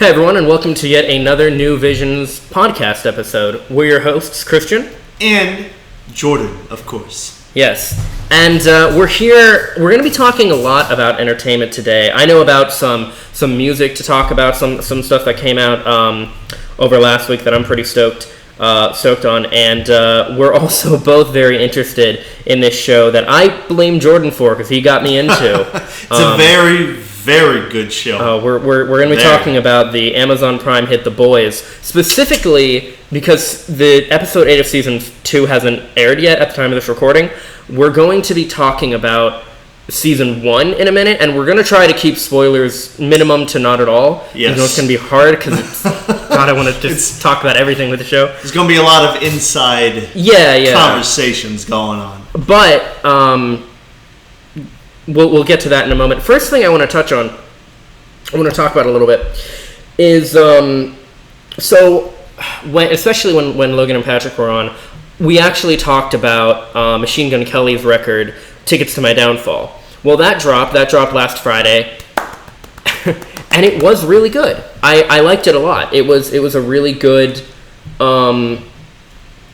Hey everyone, and welcome to yet another New Visions podcast episode. We're your hosts, Christian. And Jordan, of course. Yes. And we're here, we're going to be talking a lot about entertainment today. I know about some music to talk about, some stuff that came out over last week that I'm pretty stoked on. And we're also both very interested in this show that I blame Jordan for because he got me into. It's a very good show. We're going to be talking about the Amazon Prime hit The Boys, specifically because the episode 8 of season 2 hasn't aired yet at the time of this recording. We're going to be talking about season 1 in a minute, and we're going to try to keep spoilers minimum to not at all. Yes. You know, it's going to be hard because God, I want to just talk about everything with the show. There's going to be a lot of inside conversations going on. But We'll get to that in a moment. First thing I want to touch on, I want to talk about a little bit, is especially when Logan and Patrick were on, we actually talked about Machine Gun Kelly's record, Tickets to My Downfall. Well, that dropped last Friday, and it was really good. I liked it a lot. It was a really good,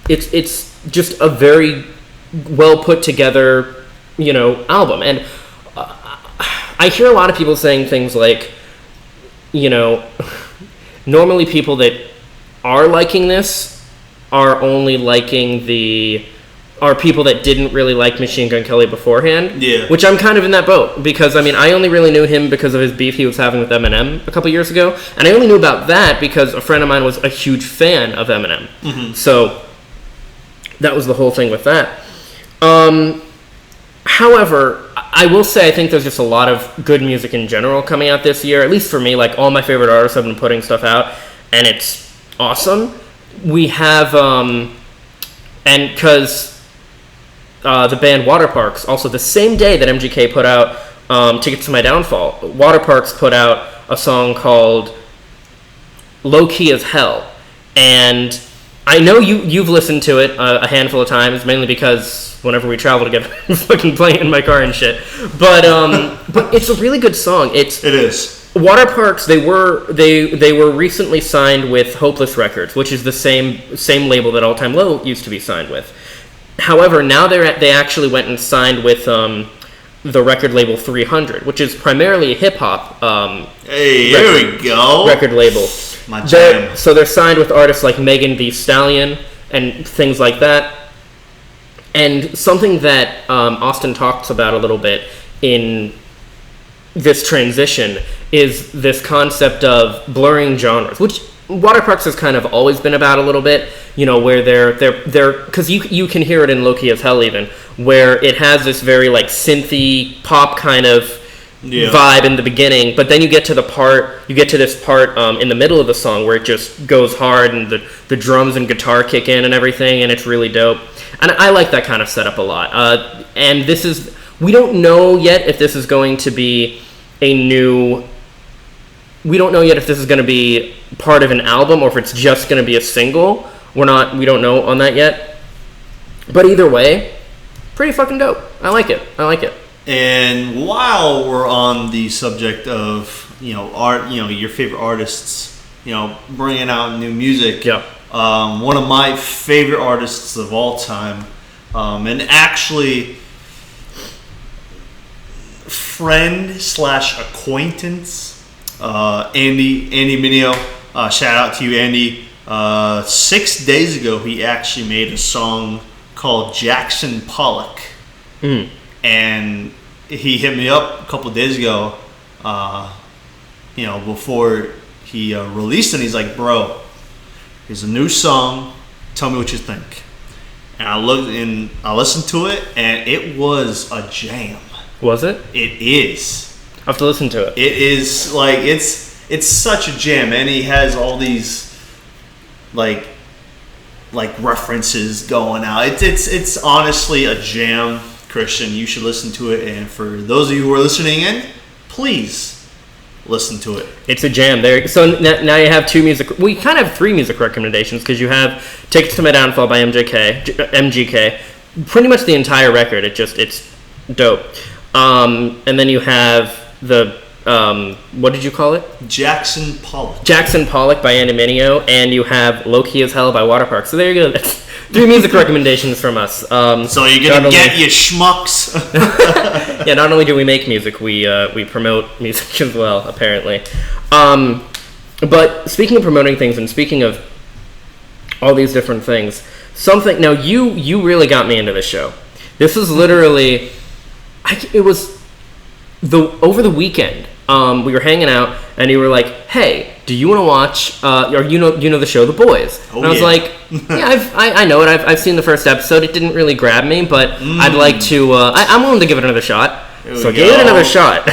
it's just a very well put together, album. And I hear a lot of people saying things like, normally people that are liking this are only liking are people that didn't really like Machine Gun Kelly beforehand. Yeah. Which I'm kind of in that boat because, I only really knew him because of his beef he was having with Eminem a couple years ago. And I only knew about that because a friend of mine was a huge fan of Eminem. Mm-hmm. So that was the whole thing with that. However, I will say I think there's just a lot of good music in general coming out this year, at least for me. Like, all my favorite artists have been putting stuff out, and it's awesome. We have, and because the band Waterparks, also the same day that MGK put out Tickets to My Downfall, Waterparks put out a song called Low Key as Hell. And I know you've listened to it a handful of times, mainly because whenever we travel together, I'm fucking playing it in my car and shit. But it's a really good song. It is. Waterparks, they were recently signed with Hopeless Records, which is the same label that All Time Low used to be signed with. However, now they actually went and signed with the record label 300, which is primarily a hip hop. Here we go. Record label. My jam. So they're signed with artists like Megan Thee Stallion and things like that. And something that Austin talks about a little bit in this transition is this concept of blurring genres, which Waterparks has kind of always been about a little bit, where they're because you can hear it in Low Key as Hell even, where it has this very like synthy pop kind of vibe in the beginning, but then you get to this part in the middle of the song where it just goes hard and the drums and guitar kick in and everything, and it's really dope. And I like that kind of setup a lot. And we don't know yet if this is going to be we don't know yet if this is going to be part of an album or if it's just going to be a single. We don't know on that yet. But either way, pretty fucking dope. I like it. And while we're on the subject of, art, your favorite artists, bringing out new music. Yeah. One of my favorite artists of all time, and actually friend/acquaintance, Andy Mineo. Shout out to you, Andy. 6 days ago, he actually made a song called Jackson Pollock. Mm. And he hit me up a couple of days ago, before he released it. He's like, bro, here's a new song. Tell me what you think. And I listened to it, and it was a jam. Was it? It is. I have to listen to it. It is like it's such a jam, and he has all these like references going out. It's honestly a jam, Christian. You should listen to it, and for those of you who are listening in, please listen to it. It's a jam. There. So now you have we kind of have 3 music recommendations because you have Tickets to My Downfall by MGK. Pretty much the entire record. It's dope. And then you have the what did you call it? Jackson Pollock. Jackson Pollock by Andy Mineo, and you have Low Key as Hell by Waterpark. So there you go. That's 3 music recommendations from us. So you're gonna get your schmucks. Yeah, not only do we make music, we promote music as well, apparently. But speaking of promoting things, and speaking of all these different things, now you really got me into this show. This was literally, it was over the weekend. We were hanging out, and you were like, "Hey, do you want to watch? Or you know the show The Boys?" And I was like, "Yeah, I know it. I've seen the first episode. It didn't really grab me, but I'd like to. I'm willing to give it another shot." So I gave it another shot,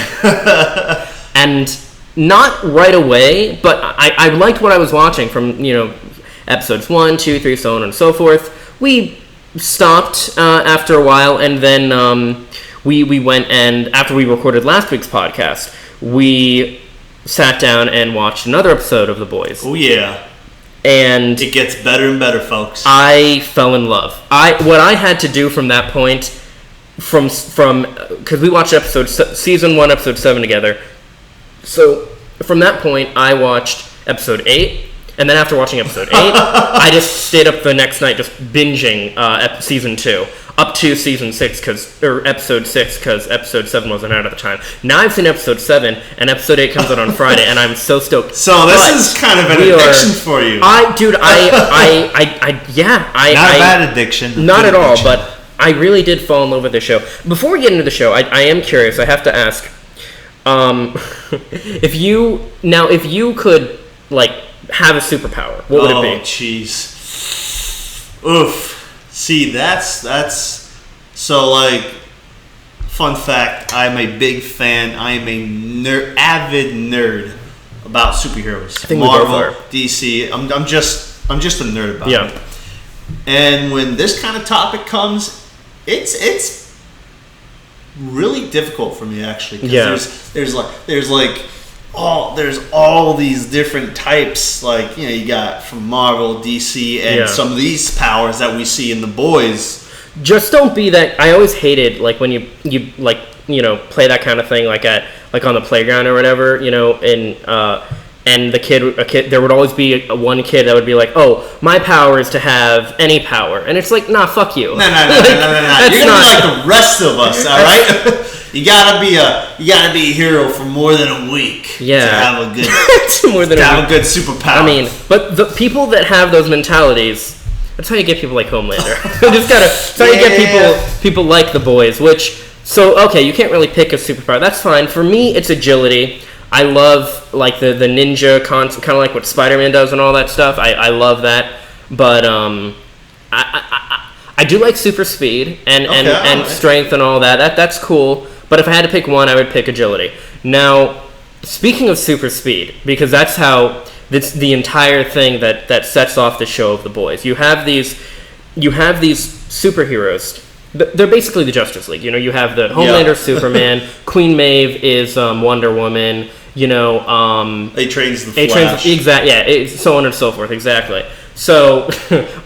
and not right away, but I liked what I was watching from episodes 1, 2, 3, so on and so forth. We stopped after a while, and then we went, and after we recorded last week's podcast, we sat down and watched another episode of The Boys. Oh yeah. And it gets better and better, folks. I fell in love. What I had to do from that point, from because we watched season 1, episode 7 together. So from that point, I watched episode 8, and then after watching episode 8, I just stayed up the next night just binging season 2 up to season 6 or episode 6 because episode 7 wasn't out at the time. Now I've seen episode 7, and episode 8 comes out on Friday, and I'm so stoked. So this is kind of an addiction for you. Not a bad addiction. Not at all, but I really did fall in love with the show. Before we get into the show, I am curious. I have to ask, if you could have a superpower, what would it be? Oh, jeez. Oof. See, that's so fun fact. I'm a big fan. I am a avid nerd about superheroes. I think Marvel, DC. I'm just a nerd about it. And when this kind of topic comes, it's really difficult for me actually. There's all these different types. You got from Marvel, DC, and some of these powers that we see in The Boys. Just don't be that. I always hated when you play that kind of thing on the playground or whatever, and a kid, there would always be one kid that would be like, "Oh, my power is to have any power," and it's like, "Nah, fuck you." No. You're gonna be like the rest of us, all right? You gotta be a hero for more than a week. Yeah. To have a good a good superpower. I mean, but the people that have those mentalities, that's how you get people like Homelander. That's how you get people like The Boys. Okay, you can't really pick a superpower. That's fine. For me, it's agility. I love the ninja concept, kind of like what Spider-Man does and all that stuff. I love that, but I do like super speed and strength and all that. That's cool. But if I had to pick one, I would pick agility. Now, speaking of super speed, because that's how the entire thing that sets off the show of The Boys. You have these superheroes. They're basically the Justice League. You have the Homelander, Superman. Queen Maeve is Wonder Woman. A-Train's the Flash. Exactly. Yeah. So on and so forth. Exactly. So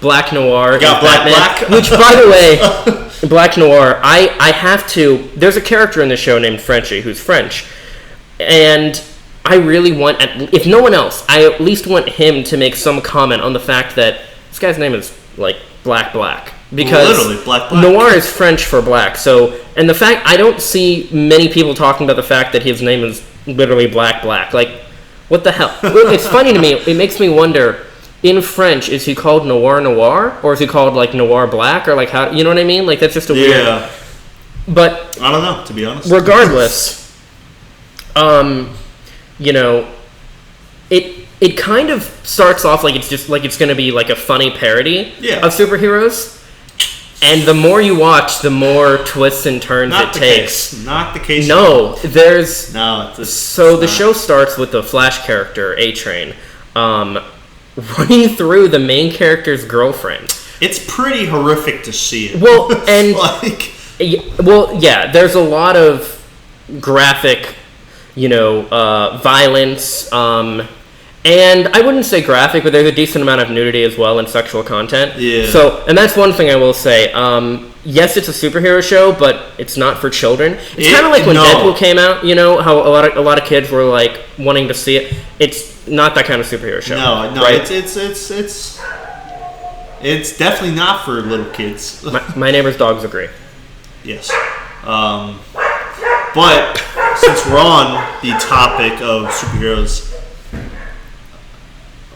Black Noir. Got Black. Which, by the way, Black Noir. I have to. There's a character in the show named Frenchie who's French, and I really want, if no one else, I at least want him to make some comment on the fact that this guy's name is Black. Because literally Black. Noir is French for black. So, and the fact, I don't see many people talking about the fact that his name is literally Black. What the hell? It's funny to me. It makes me wonder, in French, is he called Noir, or is he called Noir Black, or how, you know what I mean? That's just a weird. Yeah. But I don't know, to be honest. Regardless, it kind of starts off it's going to be a funny parody of superheroes. And the more you watch, the more twists and turns it takes. Not the case. No, there's... No, the show starts with the Flash character, A-Train, running through the main character's girlfriend. It's pretty horrific to see it. Well, and... there's a lot of graphic, violence, and I wouldn't say graphic, but there's a decent amount of nudity as well and sexual content. Yeah. So, and that's one thing I will say. yes, it's a superhero show, but it's not for children. It's kind of like when No. Deadpool came out. You know how a lot of kids were like wanting to see it. It's not that kind of superhero show. No, right? it's definitely not for little kids. My neighbor's dogs agree. Yes. But since we're on the topic of superheroes,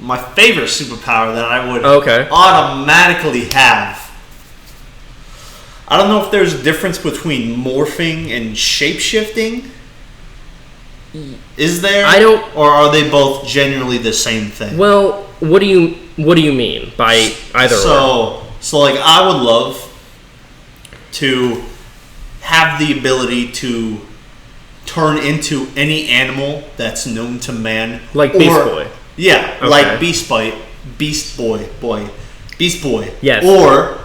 my favorite superpower that I would Okay. automatically have. I don't know if there's a difference between morphing and shapeshifting. Is there? I don't- Or are they both genuinely the same thing? Well, what do you mean by either? Or? So like I would love to have the ability to turn into any animal that's known to man, Like Beast Boy. Yeah, Okay. like Beast Boy. Yes. Or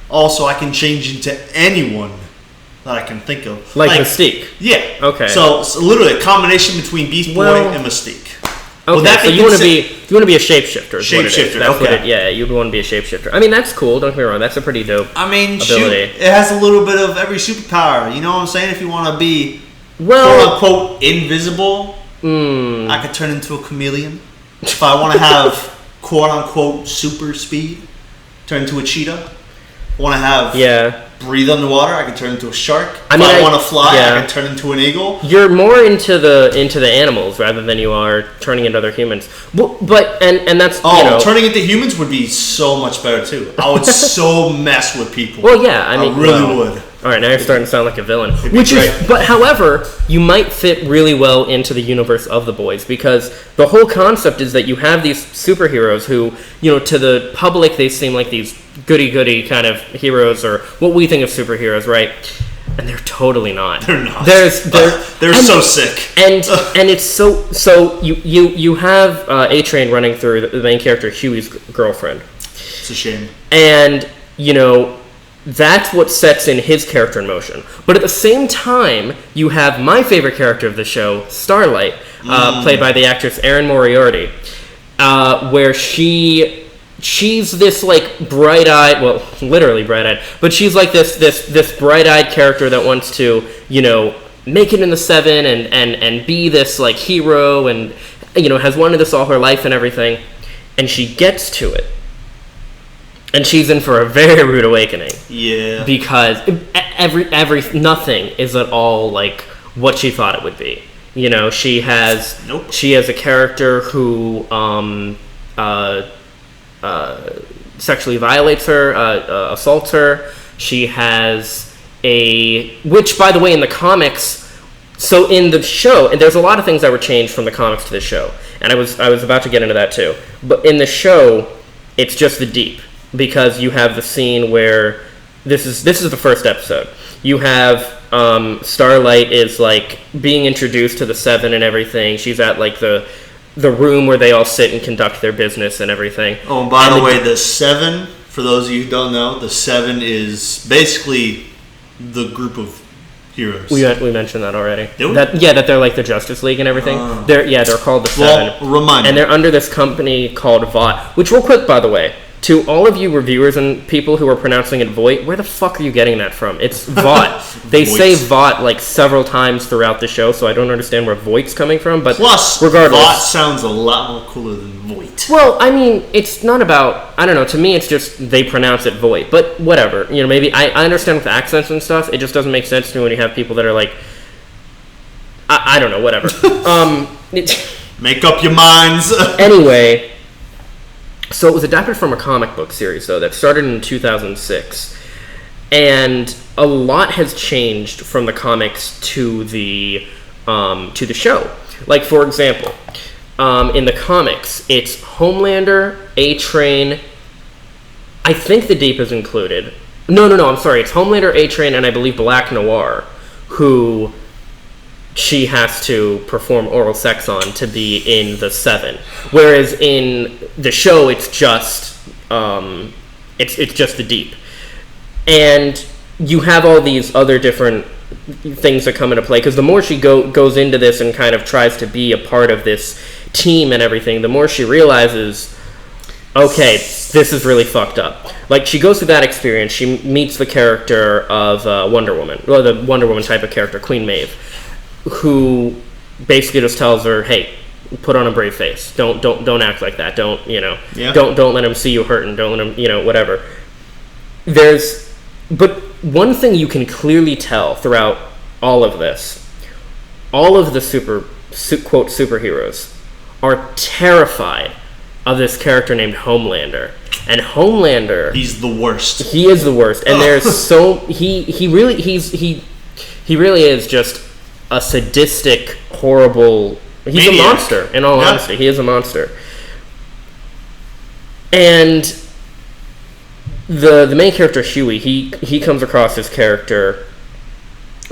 also I can change into anyone that I can think of, Like Mystique. Yeah. Okay. So literally a combination between Beast Boy Well- and Mystique. Okay, that so be you want to consi- be a shapeshifter. Is what it is. Shapeshifter, That's what okay. you'd want to be a shapeshifter. I mean, that's cool. Don't get me wrong. That's a pretty dope. I mean, shoot, ability. it has a little bit of every superpower. You know what I'm saying? If you want to be Well, quote unquote invisible, I could turn into a chameleon. If I want to have quote unquote super speed, turn into a cheetah. Want to have yeah. breathe underwater, I can turn into a shark. I mean, if I I- want to fly, yeah. I can turn into an eagle. You're more into the animals rather than you are turning into other humans. But that's Oh, you know, turning into humans would be so much better too. I would so mess with people. well, yeah. I mean, really well, would. All right, now you're starting to sound like a villain. be Which is, great. but however, you might fit really well into the universe of the boys because the whole concept is that you have these superheroes who, you know, to the public they seem like these goody-goody kind of heroes or what we think of superheroes, right? And they're totally not. They're not. They're So sick. and it's so you have A-Train running through the main character Huey's girlfriend. It's a shame. And, you know, that's what sets in his character in motion. But at the same time, you have my favorite character of the show, Starlight, played by the actress Erin Moriarty, where she's this like bright-eyed, well, literally bright-eyed, but she's like this bright-eyed character that wants to, you know, make it in the Seven and be this like hero and, you know, has wanted this all her life and everything, and she gets to it. And she's in for a very rude awakening Yeah. because nothing is at all like what she thought it would be. You know, she has Nope. a character who sexually violates her, assaults her. She has which by the way in the comics, so in the show, and there's a lot of things that were changed from the comics to the show, and I was about to get into that too. But in the show, it's just the Deep. Because you have the scene where this is the first episode. You have Starlight is like being introduced to the Seven and everything. She's at like the room where they all sit and conduct their business and everything. Oh, and by the way, the Seven, for those of you who don't know, the Seven is basically the group of heroes. We mentioned that already. Did we? That they're like the Justice League and everything. They're called the Seven. Well, remind me. And they're under this company called Vought. Which, real quick, by the way, to all of you reviewers and people who are pronouncing it Voight, where the fuck are you getting that from? It's Vought. They say Vought like several times throughout the show, so I don't understand where Voight's coming from. But Plus, regardless, Vought sounds a lot more cooler than Voight. well, I mean, it's not about, I don't know, to me it's just they pronounce it Voight. But whatever, you know, maybe I understand with accents and stuff, it just doesn't make sense to me when you have people that are like, I don't know, whatever. Make up your minds. Anyway, so it was adapted from a comic book series, though, that started in 2006. And a lot has changed from the comics to the show. Like, for example, in the comics, it's Homelander, A-Train, I think the Deep is included. No, I'm sorry. It's Homelander, A-Train, and I believe Black Noir, who she has to perform oral sex on to be in the Seven. Whereas in the show, it's just it's just the Deep. And you have all these other different things that come into play, because the more she goes into this and kind of tries to be a part of this team and everything, the more she realizes okay, this is really fucked up. Like, she goes through that experience. She meets the character of Wonder Woman, or the Wonder Woman type of character, Queen Maeve, who basically just tells her, "Hey, put on a brave face. Don't act like that. Don't don't let him see you hurting. Don't let him whatever." But one thing you can clearly tell throughout all of this, all of the quote superheroes are terrified of this character named Homelander. And Homelander, he's the worst. He is the worst. And there's he really is just a sadistic, horrible. He's maniac. A monster. In all honesty, he is a monster. And the main character Huey, he comes across this character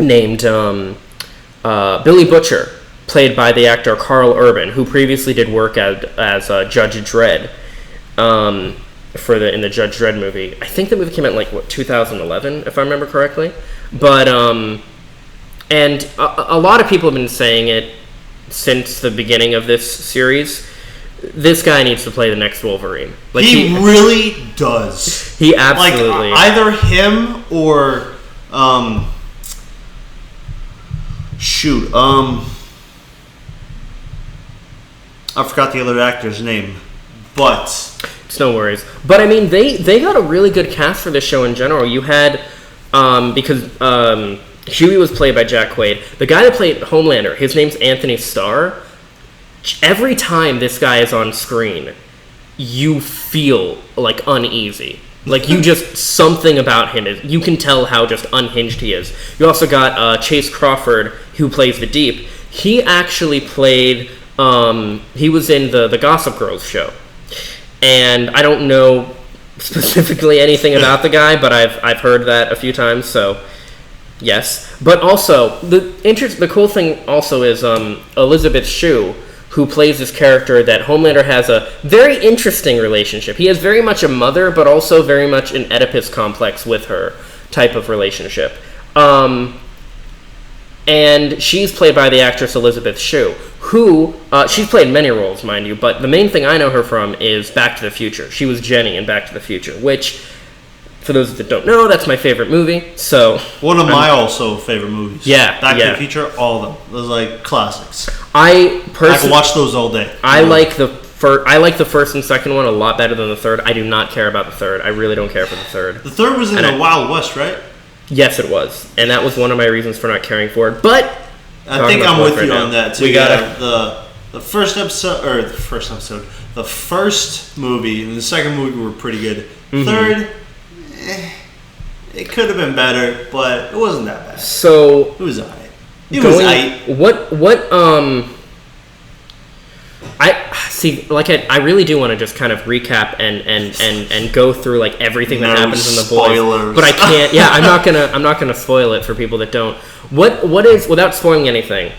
named Billy Butcher, played by the actor Carl Urban, who previously did work as Judge Dredd in the Judge Dredd movie. I think the movie came out in 2011, if I remember correctly. But and a lot of people have been saying it since the beginning of this series. This guy needs to play the next Wolverine. He really does. He absolutely either him or I forgot the other actor's name, but it's no worries. But I mean, they got a really good cast for this show in general. You had because Huey was played by Jack Quaid. The guy that played Homelander, his name's Anthony Starr. Every time this guy is on screen, you feel uneasy. You just something about him is. You can tell how just unhinged he is. You also got Chase Crawford, who plays the Deep. He actually played. He was in the Gossip Girls show, and I don't know specifically anything about the guy, but I've heard that a few times. So yes, but also the cool thing also is Elizabeth Shue, who plays this character that Homelander has a very interesting relationship. He has very much a mother, but also very much an Oedipus complex with her type of relationship. And she's played by the actress Elizabeth Shue, who, she's played many roles, mind you, but the main thing I know her from is Back to the Future. She was Jenny in Back to the Future, which, for those that don't know, that's my favorite movie, so... One of my also favorite movies. Yeah, Back to the Future, all of them. Those classics. I can watch those all day. I like the first and second one a lot better than the third. I do not care about the third. I really don't care for the third. The third was in the Wild West, right? Yes, it was, and that was one of my reasons for not caring for it. But I think I'm with you on that too. The first movie and the second movie were pretty good. Mm-hmm. Third, it could have been better, but it wasn't that bad. So it was alright. I really do want to just kind of recap and go through everything that happens in the Boys, but I can't. Yeah, I'm not gonna spoil it for people that don't. What is, without spoiling anything,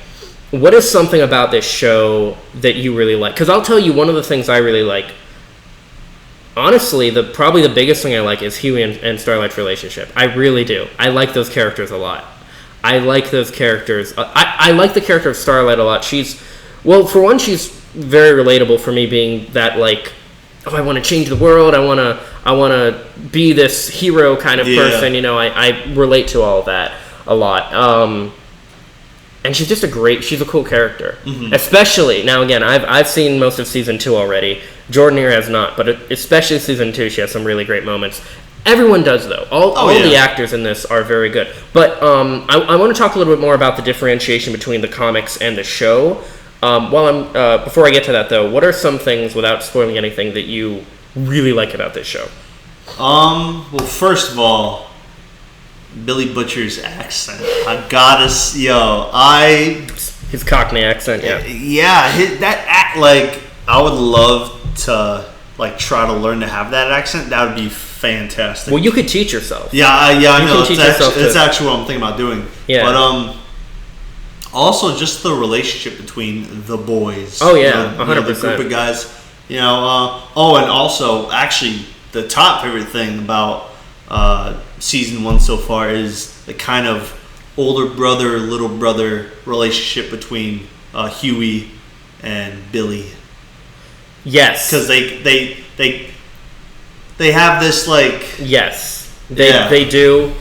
what is something about this show that you really like? Because I'll tell you, one of the things I really like, honestly, probably the biggest thing I like is Huey and Starlight's relationship. I really do. I like those characters a lot. I like those characters. I like the character of Starlight a lot. For one, she's very relatable for me, being that I want to change the world. I want to be this hero kind of person. I relate to all of that a lot. And she's just she's a cool character. Mm-hmm. Especially, now again, I've seen most of season 2 already. Jordan here has not, but especially season 2, she has some really great moments. Everyone does, though. All the actors in this are very good. But I want to talk a little bit more about the differentiation between the comics and the show. Before I get to that, though, what are some things, without spoiling anything, that you really like about this show? Well, first of all, Billy Butcher's accent. His Cockney accent, yeah. Yeah, I would love to try to learn to have that accent. That would be fantastic. Well, you could teach yourself. I know. It's actually what I'm thinking about doing. Yeah. But also just the relationship between the boys. Oh yeah, 100%. The group of guys. And also actually the top favorite thing about season 1 so far is the kind of older brother, little brother relationship between Huey and Billy. Yes, because they They have this like Yes, they do,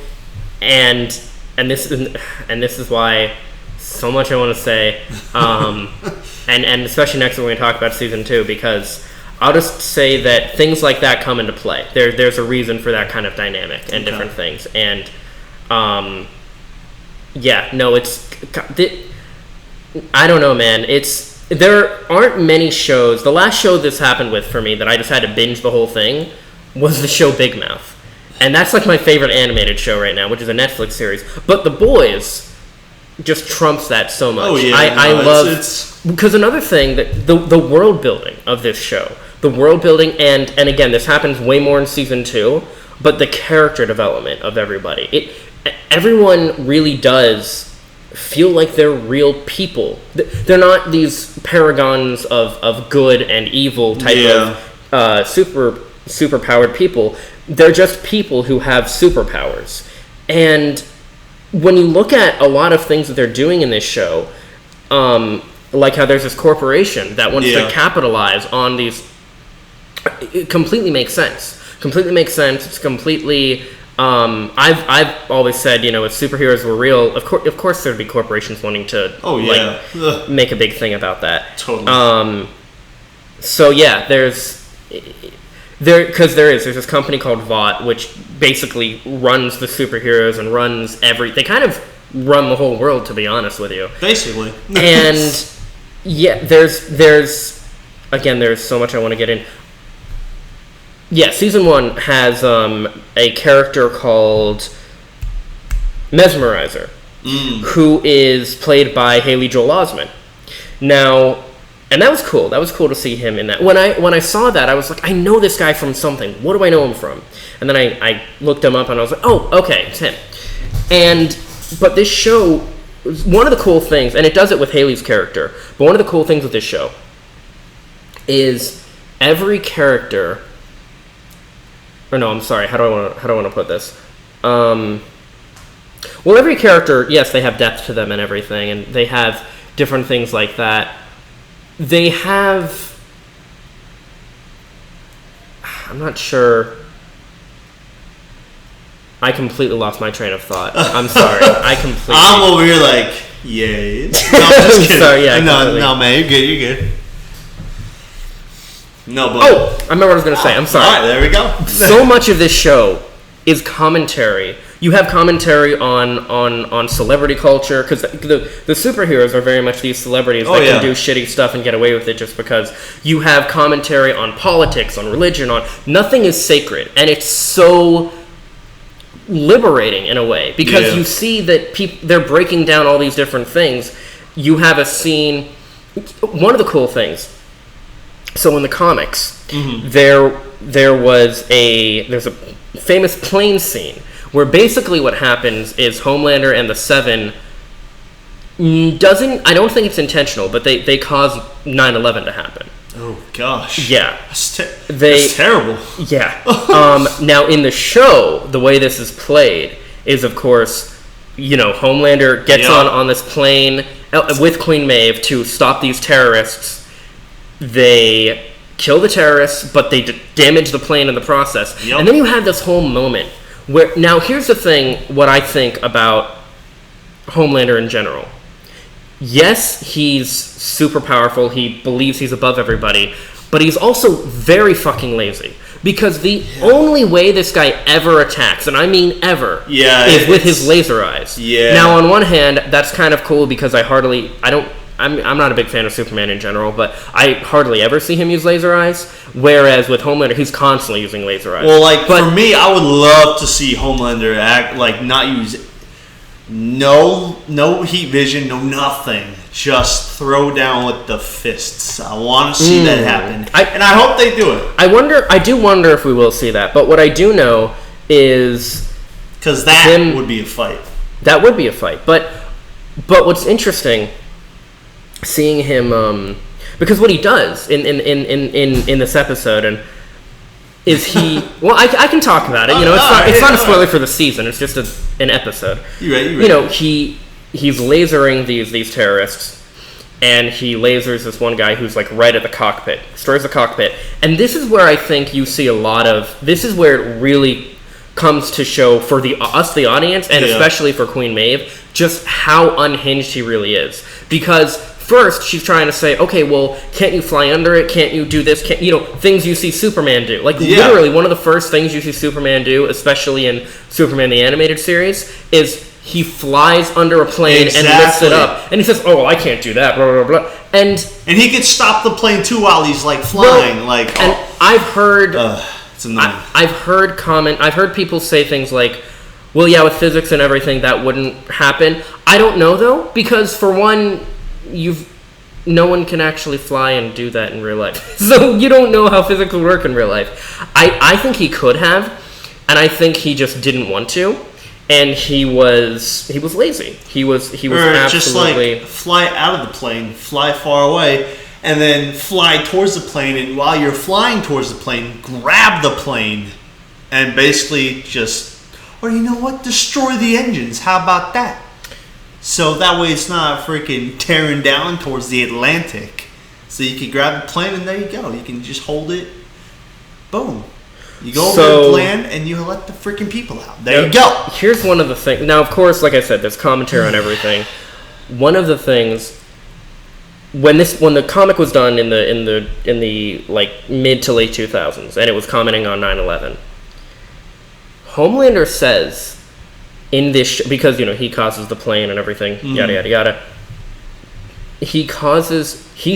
and this is why so much I want to say, and especially next week when we talk about season 2, because I'll just say that things like that come into play. There's a reason for that kind of dynamic and different things, and I don't know, man. There aren't many shows. The last show this happened with for me that I just had to binge the whole thing was the show Big Mouth. And that's like my favorite animated show right now, which is a Netflix series. But The Boys just trumps that so much. Oh, yeah. I love... Because another thing, that the world building of this show, the world building, and again, this happens way more in season 2, but the character development of everybody. Everyone really does feel like they're real people. They're not these paragons of good and evil type of super-powered people. They're just people who have superpowers. And when you look at a lot of things that they're doing in this show, like how there's this corporation that wants to capitalize on these, it completely makes sense. It's completely... I've always said, if superheroes were real, of course there'd be corporations wanting to make a big thing about that. Totally. So yeah, there's this company called Vought, which basically runs the superheroes and runs they kind of run the whole world, to be honest with you. Basically. And yeah, there's so much I want to get in. Yeah, season 1 has a character called Mesmerizer, who is played by Haley Joel Osment. Now, and that was cool. That was cool to see him in that. When I saw that, I was like, I know this guy from something. What do I know him from? And then I looked him up, and I was like, oh, okay, it's him. But this show, one of the cool things, and it does it with Haley's character, but one of the cool things with this show is every character... Or no, I'm sorry. How do I want to put this? Well, every character, yes, they have depth to them and everything, and they have different things like that. They have... I'm not sure... I completely lost my train of thought. I'm sorry. I'm over here like, yay. No, I'm just kidding. Sorry, yeah. No, man, you're good. No, but... Oh! I remember what I was going to say. I'm sorry. All right, there we go. So much of this show is commentary. You have commentary on celebrity culture, because the superheroes are very much these celebrities that can do shitty stuff and get away with it just because. You have commentary on politics, on religion, on... Nothing is sacred, and it's so liberating in a way, because you see that they're breaking down all these different things. You have a scene... One of the cool things... So in the comics, there's a famous plane scene where basically what happens is Homelander and the Seven I don't think it's intentional, but they cause 9/11 to happen. Oh gosh. Yeah. That's terrible. Yeah. Now in the show, the way this is played is, of course, Homelander gets on this plane with Queen Maeve to stop these terrorists. They kill the terrorists, but they damage the plane in the process. Yep. And then you have this whole moment where... Now, here's the thing, what I think about Homelander in general. Yes, he's super powerful. He believes he's above everybody. But he's also very fucking lazy. Because the only way this guy ever attacks, and I mean ever, is with his laser eyes. Yeah. Now, on one hand, that's kind of cool because I'm not a big fan of Superman in general, but I hardly ever see him use laser eyes. Whereas with Homelander, he's constantly using laser eyes. Well, for me, I would love to see Homelander act not use no heat vision, no nothing. Just throw down with the fists. I want to see that happen, and I hope they do it. I do wonder if we will see that. But what I do know is because that would be a fight. That would be a fight. But what's interesting. Seeing him, because what he does in this episode, is he? Well, I can talk about it. It's not a spoiler for the season. It's just an episode. You're right. He's lasering these terrorists, and he lasers this one guy who's like right at the cockpit, destroys the cockpit. And this is where I think you see a lot of, this is where it really comes to show for us, the audience, and especially for Queen Maeve, just how unhinged he really is. Because first, she's trying to say, okay, well, can't you fly under it? Can't you do this? Can't, things you see Superman do. Like, literally, one of the first things you see Superman do, especially in Superman the Animated Series, is he flies under a plane and lifts it up. And he says, oh, well, I can't do that, blah, blah, blah. And he could stop the plane, too, while he's, like, flying. And I've heard... it's annoying. I've heard people say things like, well, yeah, with physics and everything, that wouldn't happen. I don't know, though, because, for one... no one can actually fly and do that in real life. So you don't know how physics would work in real life. I think he could have, and I think he just didn't want to, and he was lazy. He was absolutely just like fly out of the plane, fly far away, and then fly towards the plane, and while you're flying towards the plane, grab the plane and basically just, or you know what, destroy the engines. How about that? So that way it's not freaking tearing down towards the Atlantic. So you can grab the plane and there you go. You can just hold it. Boom. You go over the land and you let the freaking people out. There you go. Here's one of the things. Now, of course, like I said, there's commentary on everything. One of the things when the comic was done in the like mid to late 2000s, and it was commenting on 9/11. Homelander says in this because he causes the plane and everything, yada yada yada. He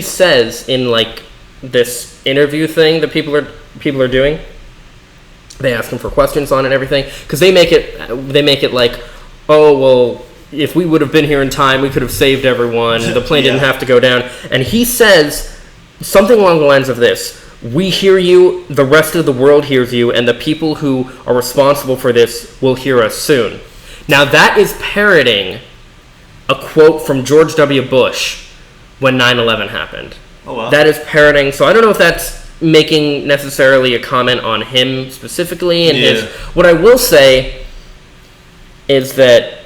says in like this interview thing that people are doing. They ask him for questions on it and everything because they make it like, oh well, if we would have been here in time, we could have saved everyone. The plane didn't have to go down. And he says something along the lines of this: "We hear you, the rest of the world hears you, and the people who are responsible for this will hear us soon." Now that is parroting a quote from George W. Bush when 9/11 happened. Oh wow. That is parroting. So I don't know if that's making necessarily a comment on him specifically and his. What I will say is that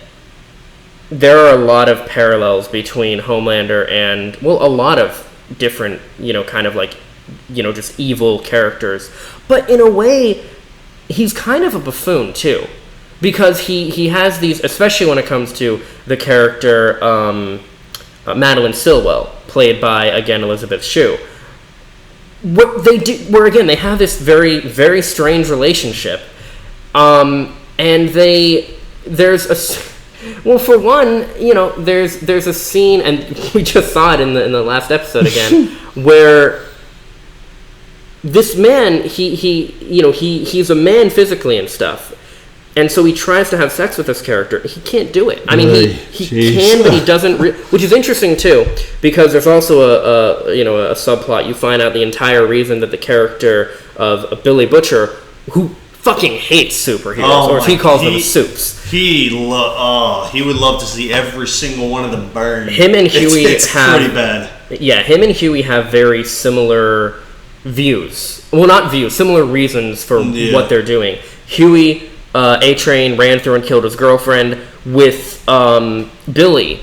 there are a lot of parallels between Homelander and, well, a lot of different, kind of like, just evil characters. But in a way, he's kind of a buffoon too, because he has these, especially when it comes to the character Madeline Stilwell, played by, again, Elizabeth Shue. They have this very, very strange relationship, and there's a, well, for one, there's a scene, and we just saw it in the last episode again, where this man, he's a man physically and stuff, and so he tries to have sex with this character. He can't do it. I mean, he can, but he doesn't. Which is interesting too, because there's also a subplot. You find out the entire reason that the character of Billy Butcher, who fucking hates superheroes, or as he calls them, soups. He would love to see every single one of them burn. Him and Huey it's pretty bad. Yeah, him and Huey have very similar views. Well, not views, similar reasons for what they're doing. Huey. A-Train ran through and killed his girlfriend. With Billy,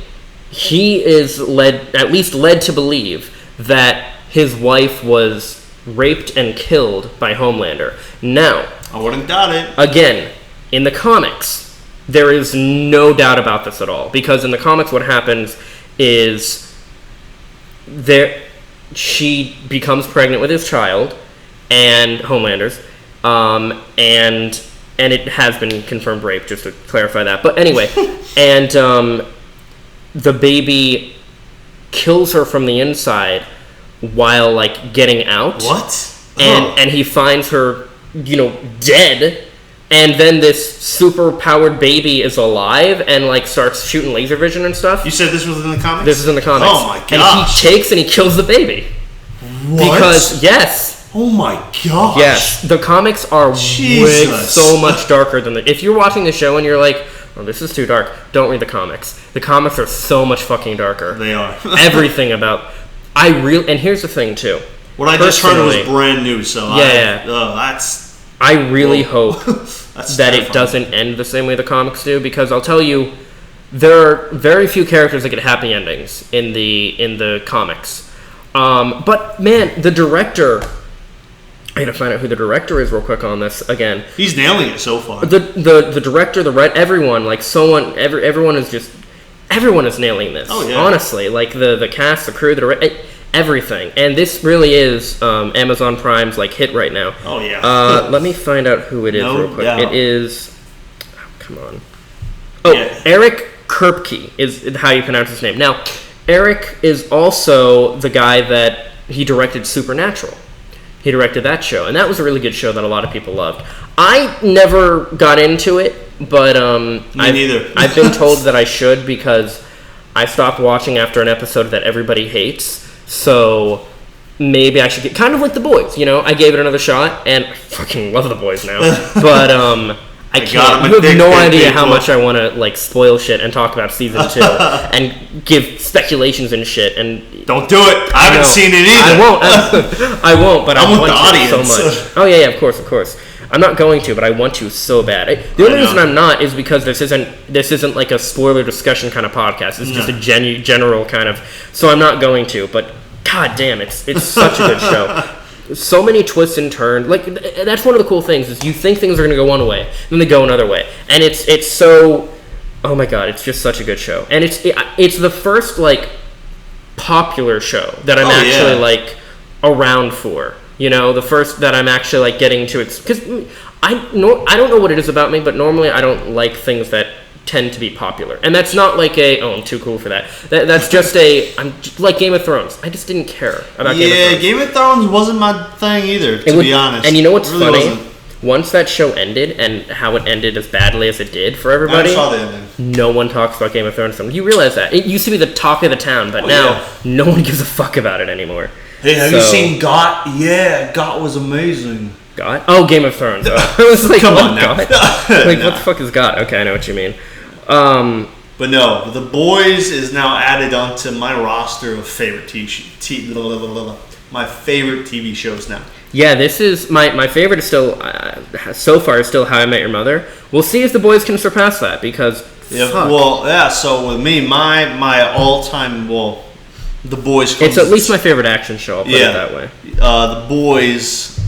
he is at least led to believe that his wife was raped and killed by Homelander. Now, I wouldn't doubt it. Again, in the comics, there is no doubt about this at all, because in the comics what happens is she becomes pregnant with his child and Homelander's, and it has been confirmed rape, just to clarify that. But anyway, and the baby kills her from the inside while, like, getting out. What? And he finds her, dead. And then this super-powered baby is alive and, like, starts shooting laser vision and stuff. You said this was in the comics? This is in the comics. Oh, my gosh. And he takes and he kills the baby. What? Because, yes. Oh my gosh. Yes, the comics are so much darker than if you're watching the show and you're like, oh, this is too dark, don't read the comics. The comics are so much fucking darker. They are. Everything about... And here's the thing, too. What I just heard was brand new, so I really hope that it doesn't end the same way the comics do, because I'll tell you, there are very few characters that get happy endings in the comics. But man, the director. I gotta find out who the director is real quick on this again. He's nailing it so far. The director, everyone, like everyone is nailing this. Oh, yeah. Honestly, like the cast, the crew, everything. And this really is Amazon Prime's like hit right now. Oh yeah. Let me find out who it is real quick. Doubt. It is. Oh, come on. Oh, yeah. Eric Kripke is how you pronounce his name. Now, Eric is also the guy that he directed Supernatural. He directed that show, and that was a really good show that a lot of people loved. I never got into it, but Me neither. I've been told that I should because I stopped watching after an episode that everybody hates. So maybe I should get kind of like The Boys, you know? I gave it another shot, and I fucking love The Boys now. But I can't. You have no idea how much I want to like spoil shit and talk about season 2 and give speculations and shit. And don't do it. I haven't seen it either. I won't. But I want the audience so much. Oh yeah, of course. I'm not going to, but I want to so bad. The only reason I'm not is because this isn't like a spoiler discussion kind of podcast. It's just a general kind of. So I'm not going to. But god damn, it's such a good show. So many twists and turns. Like that's one of the cool things is you think things are going to go one way, then they go another way, and it's so. Oh my god, it's just such a good show, and it's the first like popular show that I'm actually like around for. You know, the first that I'm actually like getting to because I don't know what it is about me, but normally I don't like things that tend to be popular, and that's not like I'm too cool for that. That's just I'm like Game of Thrones. I just didn't care about Game of Thrones. Yeah, Game of Thrones wasn't my thing either, to be honest. And you know what's really funny? Once that show ended, and how it ended as badly as it did for everybody, I saw the ending. No one talks about Game of Thrones. You realize that it used to be the talk of the town, but now no one gives a fuck about it anymore. Hey, have you seen GOT? Yeah, GOT was amazing. GOT? Oh, Game of Thrones. I was like, come what, on now. GOT? Like, what the fuck is GOT? Okay, I know what you mean. But no, The Boys is now added onto my roster of my favorite TV shows now. Yeah, this is my favorite is still so far is still How I Met Your Mother. We'll see if The Boys can surpass that because so with me, my all-time The Boys comes, it's at least my favorite action show, I'll put it that way. The Boys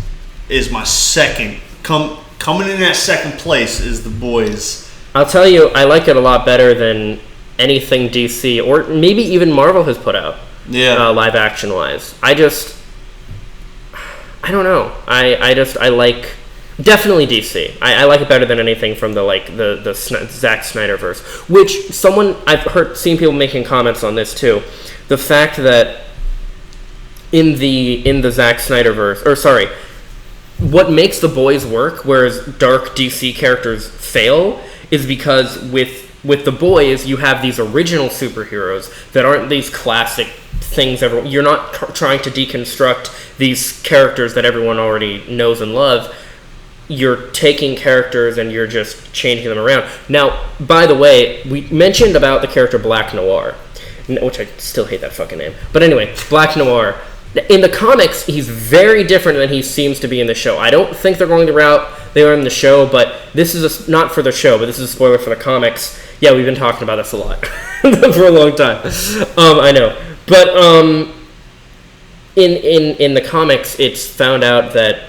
is my second. Coming in at second place is The Boys. I'll tell you, I like it a lot better than anything DC or maybe even Marvel has put out. Yeah. Live action wise. I don't know. I like definitely DC. I like it better than anything from the Zack Snyderverse. Which I've seen people making comments on this too. The fact that in the Zack Snyderverse, or sorry, what makes The Boys work, whereas dark DC characters fail, is because with The Boys you have these original superheroes that aren't these classic things. You're not trying to deconstruct these characters that everyone already knows and loves. You're taking characters and you're just changing them around. Now, by the way, we mentioned about the character Black Noir, which I still hate that fucking name. But anyway, Black Noir. In the comics, he's very different than he seems to be in the show. I don't think they're going the route they are in the show, but this is not for the show, but this is a spoiler for the comics. Yeah, we've been talking about this a lot for a long time. I know. But in the comics, it's found out that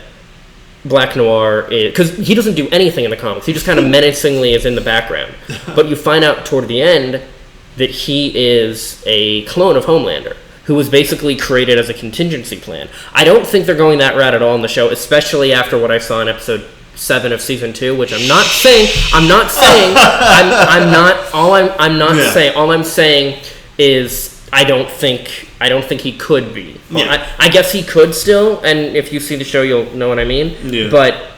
Black Noir is... Because he doesn't do anything in the comics. He just kind of menacingly is in the background. But you find out toward the end that he is a clone of Homelander, who was basically created as a contingency plan. I don't think they're going that route at all in the show, especially after what I saw in episode 7 of season 2, which I'm not saying. All I'm saying is I don't think he could be. Yeah. I guess he could still, and if you see the show, you'll know what I mean. Yeah. But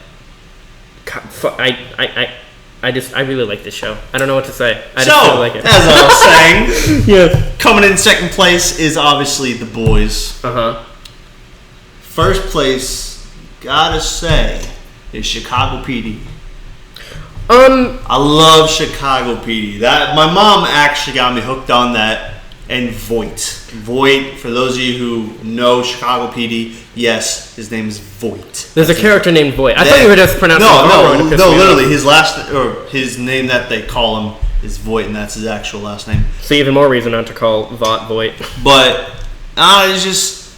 I really like this show. I don't know what to say. I just really like it. As I was saying, Yeah. coming in second place is obviously The Boys. First place, gotta say, is Chicago PD. I love Chicago PD. My mom actually got me hooked on that. And Voight, for those of you who know Chicago PD, yes, his name is Voight. There's a character named Voight. I thought you were just pronouncing it wrong. No, literally, his name that they call him is Voight, and that's his actual last name. So even more reason not to call Vought Voight. But it's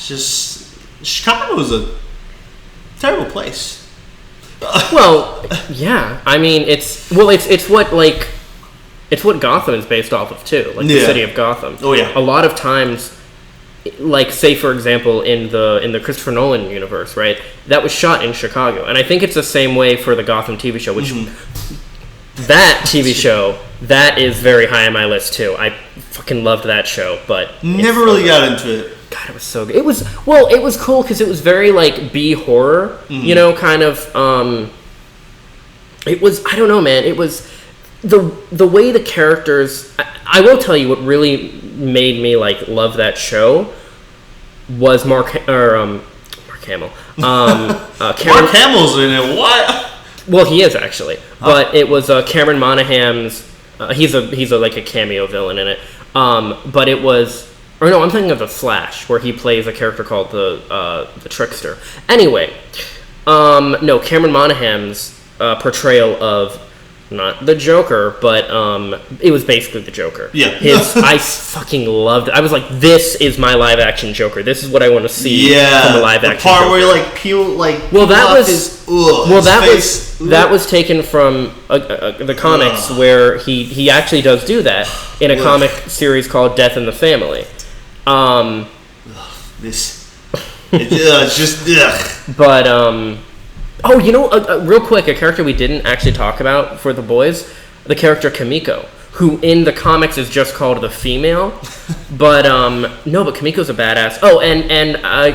just Chicago is a terrible place. Well, yeah. I mean, it's what Gotham is based off of too, like the city of Gotham. Oh yeah. A lot of times, like say for example in the Christopher Nolan universe, right? That was shot in Chicago, and I think it's the same way for the Gotham TV show, which that TV show that is very high on my list too. I fucking loved that show, but never really got into it. God, it was so good. It was cool because it was very like B horror, you know, kind of. It was, I don't know, man. It was the way the characters. I will tell you what really made me like love that show was Mark Hamill. Mark Hamill's in it. What? Well, he is actually, but it was Cameron Monaghan's. He's a like a cameo villain in it. But it was. Or no, I'm thinking of The Flash, where he plays a character called the Trickster. Anyway, no, Cameron Monaghan's portrayal of not the Joker, but it was basically the Joker. Yeah. I fucking loved it. I was like, this is my live action Joker. This is what I want to see from a live action. The part Joker. where you like peel like. Well, that was face. That was taken from the comics where he actually does do that in a comic series called Death in the Family. It's just But oh, you know, real quick, a character we didn't actually talk about for the boys, the character Kamiko, who in the comics is just called the female, but no, but Kamiko's a badass. Oh, and I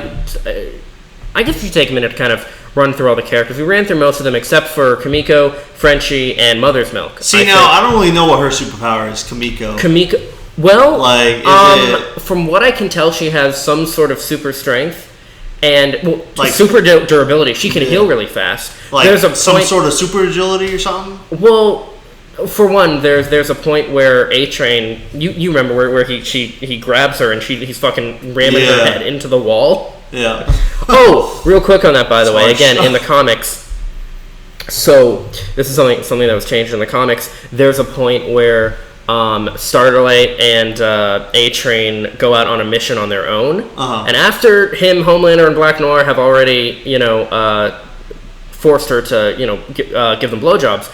guess we should take a minute to kind of run through all the characters. We ran through most of them except for Kamiko, Frenchie, and Mother's Milk. I don't really know what her superpower is, Kamiko. Well, like, from what I can tell, she has some sort of super strength and like super durability. She can heal really fast. Like there's some sort of super agility or something. Well, for one, there's a point where A-Train, you remember where he grabs her and he's fucking ramming her head into the wall. Yeah. Oh, real quick on that, by the way. Again, in the comics. So this is something that was changed in the comics. There's a point where Starlight and A-Train go out on a mission on their own, and after him, Homelander, and Black Noir have already, forced her to, give them blowjobs.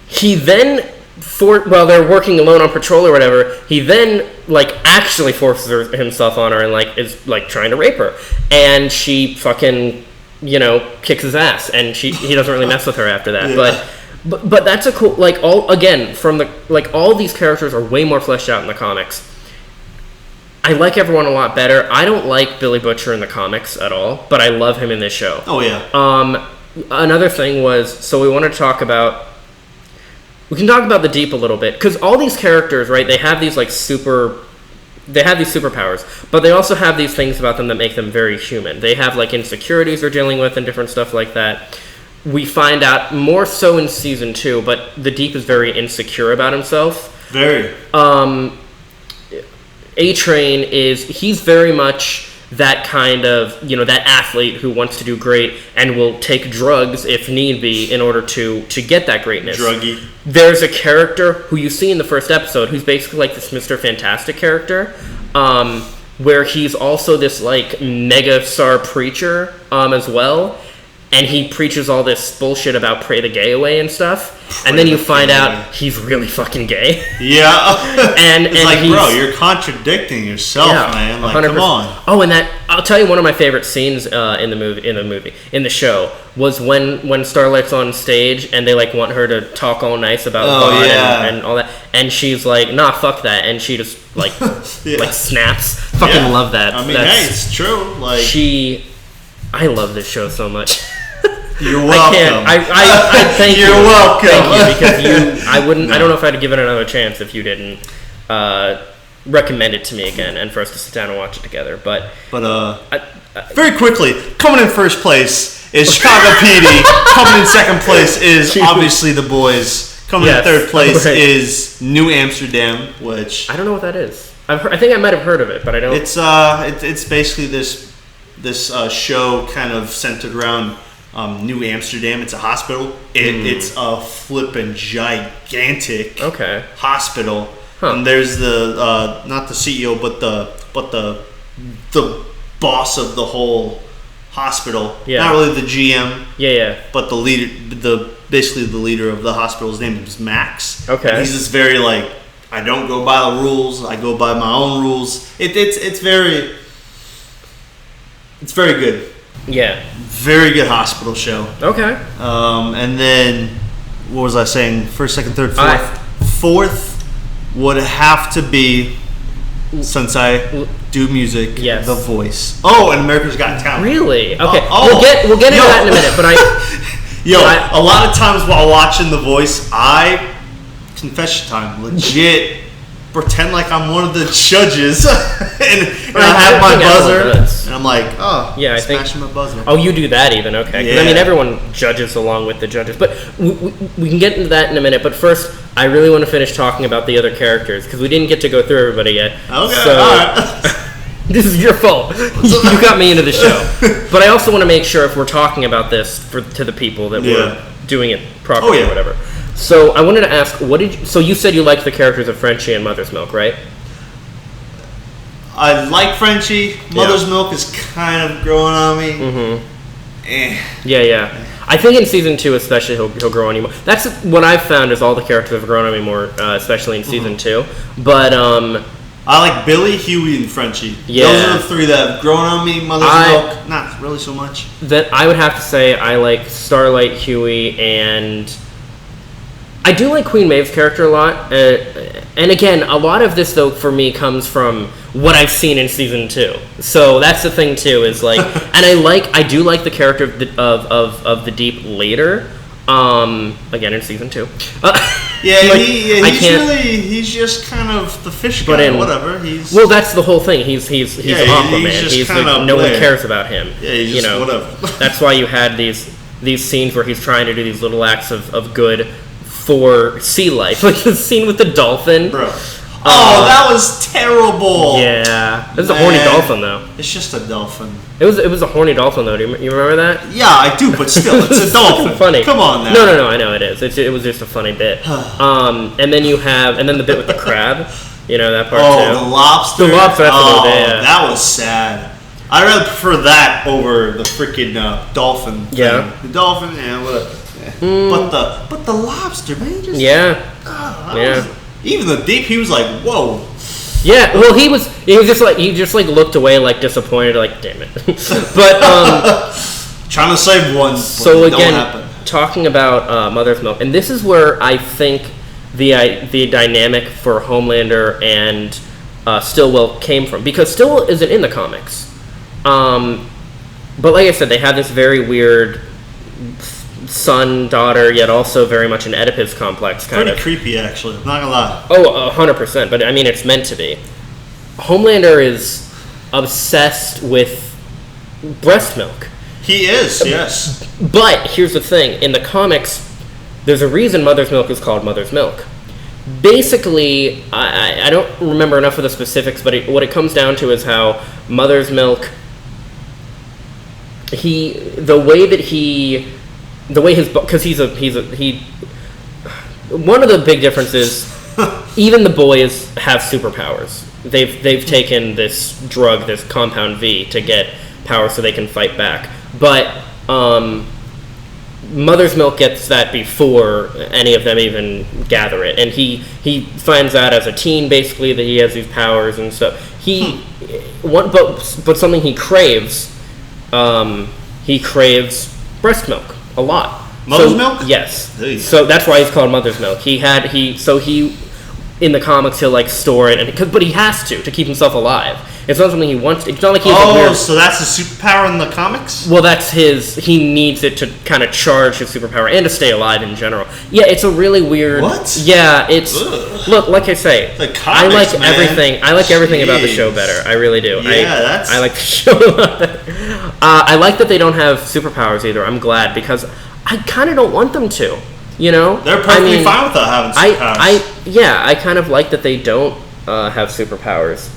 He then, while they're working alone on patrol or whatever, he then actually forces himself on her and is trying to rape her, and she fucking kicks his ass, and he doesn't really mess with her after that, But that's a cool all these characters are way more fleshed out in the comics. I like everyone a lot better. I don't like Billy Butcher in the comics at all, but I love him in this show. Oh yeah. Another thing was, we want to talk about. We can talk about the Deep a little bit because all these characters, right? They have these They have these superpowers, but they also have these things about them that make them very human. They have insecurities they're dealing with and different stuff like that. We find out more so in season 2, but the Deep is very insecure about himself. Very. A-Train he's very much that kind of, that athlete who wants to do great and will take drugs if need be in order to get that greatness. Druggy. There's a character who you see in the first episode who's basically this Mr. Fantastic character, where he's also this mega star preacher as well. And he preaches all this bullshit about pray the gay away and stuff. And then you find out he's really fucking gay. Yeah. and it's bro, you're contradicting yourself, man. 100%. Come on. Oh, and I'll tell you one of my favorite scenes in the show was when Starlight's on stage and they want her to talk all nice about God and all that. And she's like, nah, fuck that. And she just snaps. Fucking love that. I mean, hey, it's true. I love this show so much. You're welcome. I thank you. You're welcome. Thank you, because I wouldn't. No. I don't know if I'd give it another chance if you didn't recommend it to me again, and for us to sit down and watch it together. But very quickly, coming in first place is Chicago PD. Coming in second place is obviously The Boys. Coming in third place is New Amsterdam, which I don't know what that is. I think I might have heard of it, but I don't. It's basically this show kind of centered around New Amsterdam. It's a hospital. It's a flippin' gigantic Okay. hospital. Huh. And there's the not the CEO, but the boss of the whole hospital. Yeah. Not really the GM, Yeah. but the leader, basically the leader of the hospital. His name is Max. Okay. And he's just very like, I don't go by the rules. I go by my own rules. It's very good. Yeah. Very good hospital show. Okay. And then, what was I saying? First, second, third, fourth. I- Fourth would have to be, since I do music, Yes. The Voice. Oh, and America's Got Talent. Really? Okay. Oh. We'll get into Yo. that in a minute. But A lot of times while watching The Voice, confession time, legit pretend like I'm one of the judges, and I have my think everyone buzzer, does. and I'm like, oh, Yeah, I think- smashing my buzzer. Oh, you do that even, okay. 'Cause, I Yeah. mean, everyone judges along with the judges. But we can get into that in a minute. But first, I really want to finish talking about the other characters, because we didn't get to go through everybody yet. Okay, So, all right. this is your fault. You got me into the show. But I also want to make sure if we're talking about this to the people that Yeah. we're doing it properly Oh, yeah. or whatever. So I wanted to ask, so you said you liked the characters of Frenchie and Mother's Milk, right? I like Frenchie. Mother's Milk is kind of growing on me. Mm-hmm. Eh. Yeah. I think in season 2 especially he'll grow on you more. That's what I've found is all the characters have grown on me more, especially in season 2. But I like Billy, Huey, and Frenchie. Yeah. Those are the three that have grown on me. Mother's Milk, not really so much. that I would have to say I like Starlight, Huey, and I do like Queen Maeve's character a lot. And again, a lot of this though for me comes from what I've seen in season 2. So that's the thing too is like, and I do like the character of the Deep later. Again in season 2. Yeah, like, he's just kind of the fish guy. But in- Whatever. He's Well, that's the whole thing. He's Aquaman. he's just He's kinda like, no one bland. cares about him. Yeah, he's you just know, whatever. That's why you had these scenes where he's trying to do these little acts of good for sea life, like the scene with the dolphin. bro. Oh, that was terrible. Yeah, it was a horny Man. dolphin though. It's just a dolphin. It was a horny dolphin though. Do you remember that? Yeah, I do, but still, it's a dolphin. Funny. Come on now. No, I know it is. It was just a funny bit. And then then the bit with the crab. You know that part Oh, too. the lobster. The lobster, that's oh, what it is, yeah. that was sad. I'd rather prefer that over the freaking dolphin. Thing. Yeah. The dolphin, yeah, whatever. But the lobster, man, just Yeah. that Yeah. was- even the Deep, he was like, whoa. Yeah, well, he just looked away like disappointed, like damn it. But Trying to save one. so but it again, don't happen. talking about Mother's Milk, and this is where I think the dynamic for Homelander and Stillwell came from, because Stillwell isn't in the comics, but like I said, they have this very weird son daughter, yet also very much an Oedipus complex kind Pretty of. creepy, actually. I'm not gonna lie. Oh, 100%. But I mean, it's meant to be. Homelander is obsessed with breast milk. He is, yes. But here's the thing: in the comics, there's a reason Mother's Milk is called Mother's Milk. Basically, I don't remember enough of the specifics, but what it comes down to is how Mother's Milk. One of the big differences, even the boys have superpowers. They've taken this drug, this compound V, to get power so they can fight back. But Mother's Milk gets that before any of them even gather it, and he finds out as a teen basically that he has these powers and stuff. But something he craves. He craves breast milk a lot. Mother's milk? Yes. There you go. So that's why he's called Mother's Milk. He in the comics he'll like store it, but he has to keep himself alive. It's not something he wants. It's not like he's a weird. So that's a superpower in the comics? Well, that's his. He needs it to kind of charge his superpower and to stay alive in general. Yeah, it's a really weird. What? Yeah, it's. Ugh. Look, like I say, The I like comics, man. everything. I like everything about the Jeez. show better. I really do. Yeah, I like the show a lot better. I like that they don't have superpowers either. I'm glad, because I kind of don't want them to. You know, They're perfectly fine without having superpowers. I kind of like that they don't have superpowers,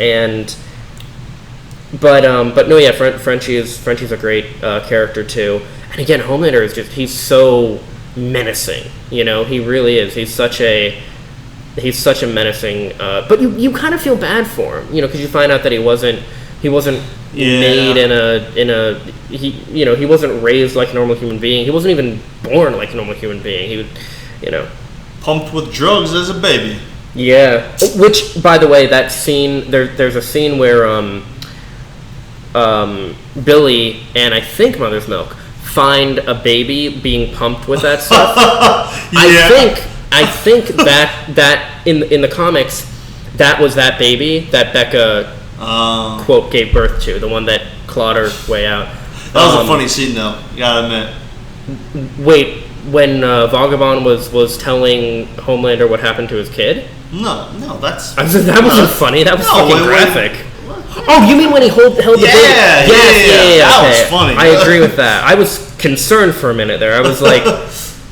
but no, yeah, Frenchie's a great character too, And again, Homelander is he's so menacing. You know, he really is. He's such a menacing. But you kind of feel bad for him, you know, because you find out that he wasn't made he wasn't raised like a normal human being. He wasn't even born like a normal human being. He was, you know, pumped with drugs as a baby. Yeah. Which, by the way, that scene there's a scene where Billy and I think Mother's Milk find a baby being pumped with that stuff. Yeah. I think that in the comics, that was that baby that Becca quote gave birth to, the one that clawed her way out. That was a funny scene, though. You gotta admit. Wait, when Vagabond was telling Homelander what happened to his kid? No, that's that wasn't funny. That was fucking graphic. Oh, you mean when he held the baby? Yeah. That was funny. I agree with that. I was concerned for a minute there. I was like,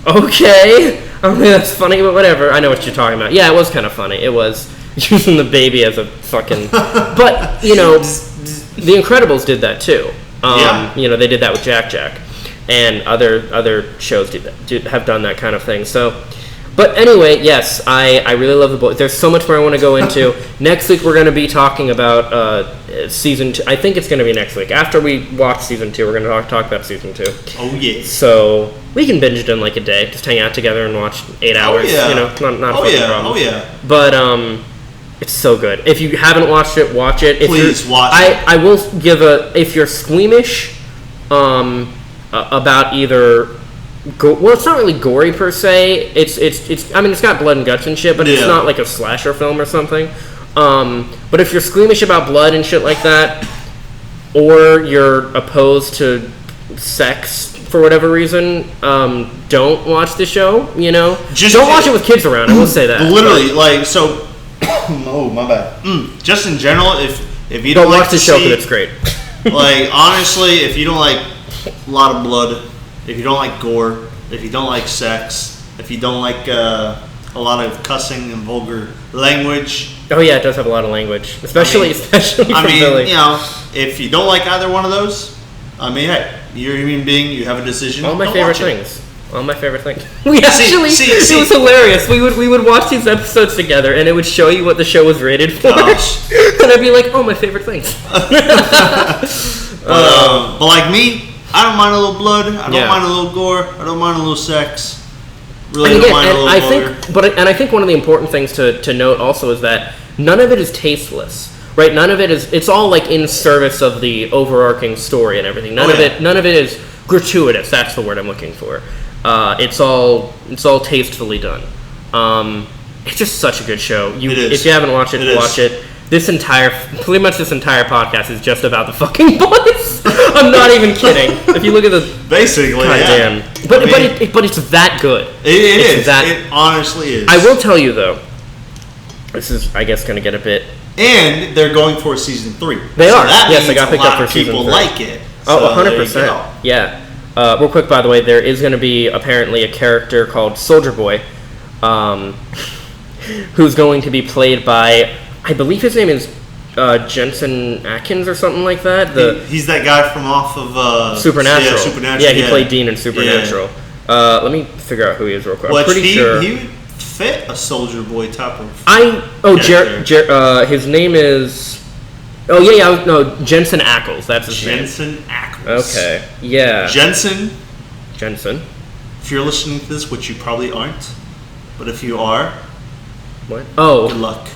okay, I mean, that's funny, but whatever. I know what you're talking about. Yeah, it was kind of funny. It was using the baby as a fucking. But you know, The Incredibles did that too. You know, they did that with Jack, and other shows have done that kind of thing. So. But anyway, yes, I really love The Boys. There's so much more I want to go into. Next week we're going to be talking about season 2. I think it's going to be next week. After we watch season 2, we're going to talk about season 2. Oh, yeah. So we can binge it in like a day. Just hang out together and watch 8 hours. Oh, yeah. You know, not a fucking problem. Oh, yeah. But it's so good. If you haven't watched it, watch it. Please watch it. I will give if you're squeamish about either... well, it's not really gory per se. It's. I mean, it's got blood and guts and shit, but it's not like a slasher film or something. But if you're squeamish about blood and shit like that, or you're opposed to sex for whatever reason, don't watch the show. You know, don't watch it with kids around. I will say that. Literally, like so. Oh, my bad. Just in general, if you don't watch like the show, because it's great. Like honestly, if you don't like a lot of blood. If you don't like gore, if you don't like sex, if you don't like a lot of cussing and vulgar language. Oh yeah, it does have a lot of language, especially for Billy. You know, if you don't like either one of those, I mean, hey, you're a human being. You have a decision. All my Don't favorite watch it. things. All my favorite things. We actually, it was hilarious. We would watch these episodes together, and it would show you what the show was rated for, Gosh. and I'd be like, "Oh, my favorite things." But like me. I don't mind a little blood. I don't mind a little gore. I don't mind a little sex. Really don't mind a little vulgar. I think one of the important things to note also is that none of it is tasteless, right? None of it is. It's all like in service of the overarching story and everything. None of it is gratuitous. That's the word I'm looking for. It's all tastefully done. It's just such a good show. If you haven't watched it, watch it. Pretty much this entire podcast is just about the fucking Boys. I'm not even kidding. If you look at the basically, goddamn, but it's that good. It is. It honestly is. I will tell you though. This is, I guess, going to get a bit. And they're going for season 3. They are. Yes, they got picked up for season 3. People like it. Oh, 100%. Yeah. Real quick, by the way, there is going to be apparently a character called Soldier Boy, who's going to be played by, I believe his name is Jensen Atkins or something like that. He's that guy from off of Supernatural. Yeah, Supernatural. Yeah, he played Dean in Supernatural. Yeah. Let me figure out who he is real quick. I'm pretty sure he would fit a Soldier Boy type of. His name is. Jensen Ackles. That's his name. Jensen Ackles. Okay. Yeah. Jensen. If you're listening to this, which you probably aren't, but if you are, what? Oh. Good luck.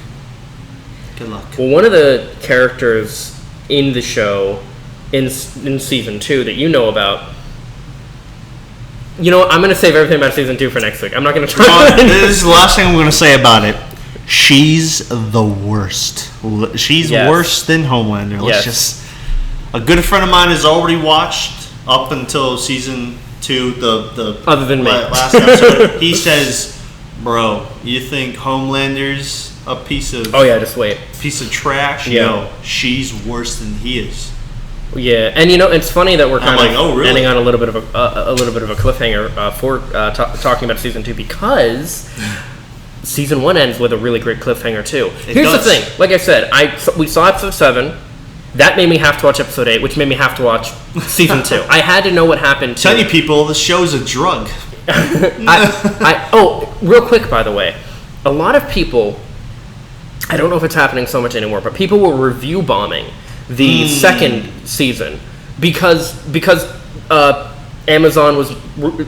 Well, one of the characters in the show in season 2 that you know about. You know what? I'm going to save everything about season 2 for next week. I'm not going to try. This is the last thing I'm going to say about it. She's the worst. She's worse than Homelander. A good friend of mine has already watched up until season 2. The other than me, last episode. He says, "Bro, you think Homelander's a piece of just wait, piece of trash? Yeah. No, she's worse than he is." Yeah, and you know it's funny that we're kind of really? ending on a little bit of a cliffhanger for talking about season 2 because. Season 1 ends with a really great cliffhanger too. Here's the thing. Like I said, we saw episode 7, That made me have to watch episode 8, which made me have to watch season 2. I had to know what happened. Tell you people, the show's a drug. Real quick, by the way, a lot of people, I don't know if it's happening so much anymore, but people were review bombing the second season because Amazon